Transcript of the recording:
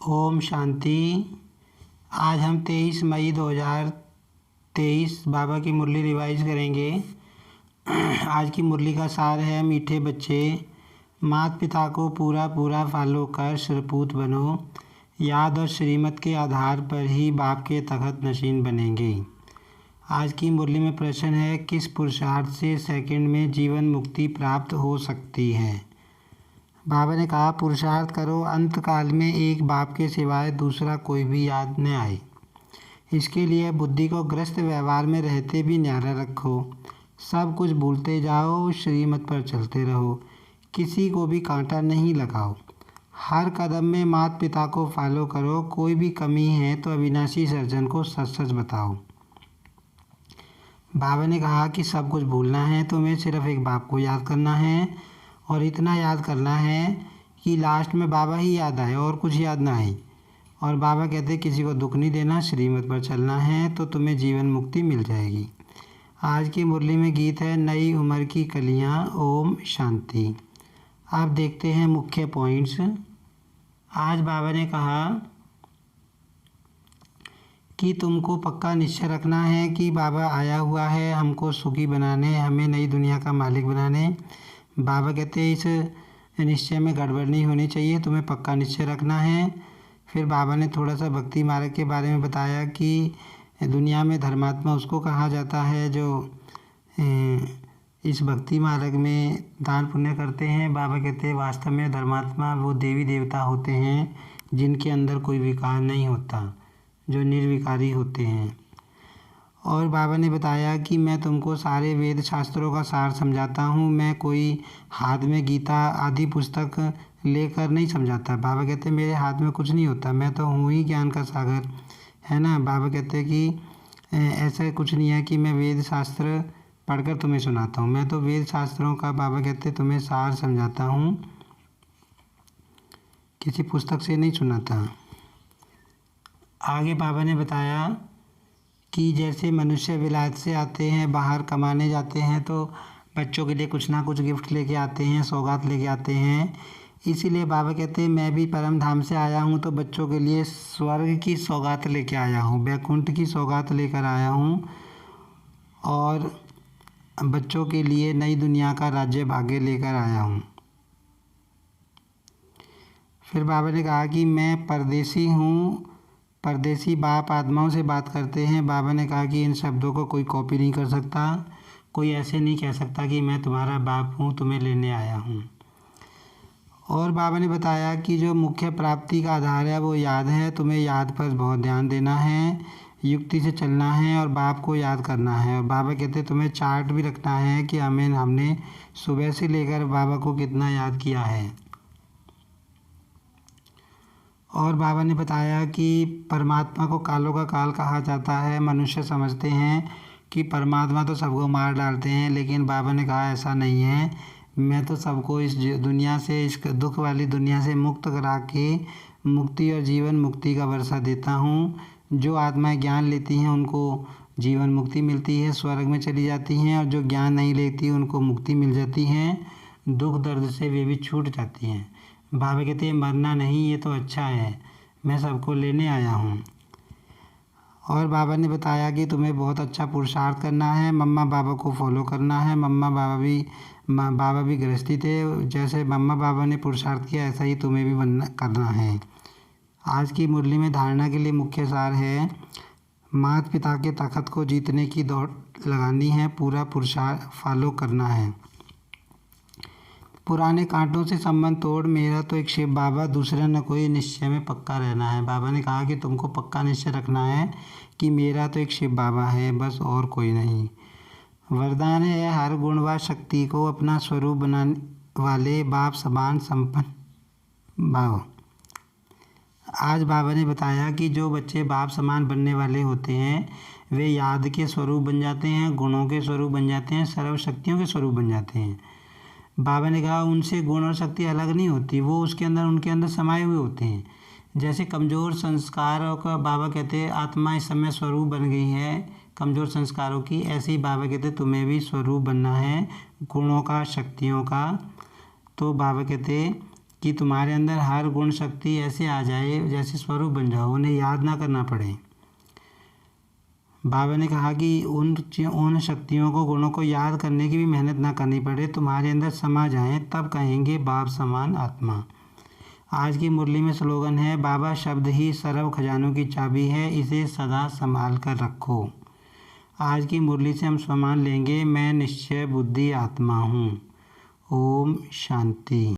ओम शांति। आज हम 23 मई 2023 बाबा की मुरली रिवाइज करेंगे। आज की मुरली का सार है, मीठे बच्चे माता पिता को पूरा पूरा फॉलो कर सरपूत बनो। याद और श्रीमत के आधार पर ही बाप के तख़त नशीन बनेंगे। आज की मुरली में प्रश्न है, किस पुरुषार्थ से सेकंड में जीवन मुक्ति प्राप्त हो सकती है। बाबा ने कहा, पुरुषार्थ करो, अंत काल में एक बाप के सिवाय दूसरा कोई भी याद न आए। इसके लिए बुद्धि को ग्रस्त व्यवहार में रहते भी न्यारा रखो। सब कुछ भूलते जाओ, श्रीमत पर चलते रहो, किसी को भी कांटा नहीं लगाओ। हर कदम में माता पिता को फॉलो करो। कोई भी कमी है तो अविनाशी सर्जन को सच सच बताओ। बाबा ने कहा कि सब कुछ भूलना है, तुम्हें सिर्फ एक बाप को याद करना है और इतना याद करना है कि लास्ट में बाबा ही याद आए और कुछ याद ना आए। और बाबा कहते हैं, किसी को दुख नहीं देना, श्रीमत पर चलना है तो तुम्हें जीवन मुक्ति मिल जाएगी। आज की मुरली में गीत है, नई उम्र की कलियां। ओम शांति। अब देखते हैं मुख्य पॉइंट्स। आज बाबा ने कहा कि तुमको पक्का निश्चय रखना है कि बाबा आया हुआ है हमको सुखी बनाने, हमें नई दुनिया का मालिक बनाने। बाबा कहते हैं, इस निश्चय में गड़बड़ नहीं होनी चाहिए, तुम्हें पक्का निश्चय रखना है। फिर बाबा ने थोड़ा सा भक्ति मार्ग के बारे में बताया कि दुनिया में धर्मात्मा उसको कहा जाता है जो इस भक्ति मार्ग में दान पुण्य करते हैं। बाबा कहते हैं, वास्तव में धर्मात्मा वो देवी देवता होते हैं जिनके अंदर कोई विकार नहीं होता, जो निर्विकारी होते हैं। और बाबा ने बताया कि मैं तुमको सारे वेद शास्त्रों का सार समझाता हूँ, मैं कोई हाथ में गीता आदि पुस्तक लेकर नहीं समझाता। बाबा कहते हैं, मेरे हाथ में कुछ नहीं होता, मैं तो हूँ ही ज्ञान का सागर, है ना। बाबा कहते हैं कि ऐसा कुछ नहीं है कि मैं वेद शास्त्र पढ़कर तुम्हें सुनाता हूँ, मैं तो वेद शास्त्रों का, बाबा कहते हैं, तुम्हें सार समझाता हूँ, किसी पुस्तक से नहीं सुनाता। आगे बाबा ने बताया कि जैसे मनुष्य विलायत से आते हैं, बाहर कमाने जाते हैं तो बच्चों के लिए कुछ ना कुछ गिफ्ट लेके आते हैं, सौगात लेके आते हैं। इसीलिए बाबा कहते हैं, मैं भी परम धाम से आया हूँ तो बच्चों के लिए स्वर्ग की सौगात लेके आया हूँ, वैकुंठ की सौगात लेकर आया हूँ और बच्चों के लिए नई दुनिया का राज्य भाग्य लेकर आया हूँ। फिर बाबा ने कहा कि मैं परदेसी हूँ, परदेसी बाप आत्माओं से बात करते हैं। बाबा ने कहा कि इन शब्दों को कोई कॉपी नहीं कर सकता, कोई ऐसे नहीं कह सकता कि मैं तुम्हारा बाप हूँ, तुम्हें लेने आया हूँ। और बाबा ने बताया कि जो मुख्य प्राप्ति का आधार है वो याद है, तुम्हें याद पर बहुत ध्यान देना है, युक्ति से चलना है और बाप को याद करना है। और बाबा कहते हैं, तुम्हें चार्ट भी रखना है कि हमने सुबह से लेकर बाबा को कितना याद किया है। और बाबा ने बताया कि परमात्मा को कालों का काल कहा जाता है। मनुष्य समझते हैं कि परमात्मा तो सबको मार डालते हैं, लेकिन बाबा ने कहा ऐसा नहीं है, मैं तो सबको इस दुनिया से, इस दुख वाली दुनिया से मुक्त करा के मुक्ति और जीवन मुक्ति का वर्षा देता हूँ। जो आत्माएं ज्ञान लेती हैं उनको जीवन मुक्ति मिलती है, स्वर्ग में चली जाती हैं, और जो ज्ञान नहीं लेती उनको मुक्ति मिल जाती है, दुख दर्द से वे भी छूट जाती हैं। बाबा कहते हैं, मरना नहीं, ये तो अच्छा है, मैं सबको लेने आया हूँ। और बाबा ने बताया कि तुम्हें बहुत अच्छा पुरुषार्थ करना है, मम्मा बाबा को फॉलो करना है। बाबा भी गृहस्थी थे, जैसे मम्मा बाबा ने पुरुषार्थ किया ऐसा ही तुम्हें भी करना है। आज की मुरली में धारणा के लिए मुख्य सार है, माता पिता के तख़त को जीतने की दौड़ लगानी है, पूरा पुरुषार्थ फॉलो करना है। पुराने कांटों से संबंध तोड़, मेरा तो एक शिव बाबा, दूसरा न कोई, निश्चय में पक्का रहना है। बाबा ने कहा कि तुमको पक्का निश्चय रखना है कि मेरा तो एक शिव बाबा है, बस और कोई नहीं। वरदान है, हर गुण व शक्ति को अपना स्वरूप बनाने वाले बाप समान संपन्न भाव। आज बाबा ने बताया कि जो बच्चे बाप समान बनने वाले होते हैं वे याद के स्वरूप बन जाते हैं, गुणों के स्वरूप बन जाते हैं, सर्वशक्तियों के स्वरूप बन जाते हैं। बाबा ने कहा, उनसे गुण और शक्ति अलग नहीं होती, वो उनके अंदर समाये हुए होते हैं। जैसे कमज़ोर संस्कारों का बाबा कहते हैं, आत्मा इस समय स्वरूप बन गई है कमज़ोर संस्कारों की, ऐसे ही बाबा कहते हैं तुम्हें भी स्वरूप बनना है गुणों का, शक्तियों का। तो बाबा कहते कि तुम्हारे अंदर हर गुण शक्ति ऐसे आ जाए जैसे स्वरूप बन जाओ, उन्हें याद ना करना पड़े। बाबा ने कहा कि उन शक्तियों को, गुणों को याद करने की भी मेहनत ना करनी पड़े, तुम्हारे अंदर समा जाएं, तब कहेंगे बाप समान आत्मा। आज की मुरली में स्लोगन है, बाबा शब्द ही सर्व खजानों की चाबी है, इसे सदा संभाल कर रखो। आज की मुरली से हम सम्मान लेंगे, मैं निश्चय बुद्धि आत्मा हूँ। ओम शांति।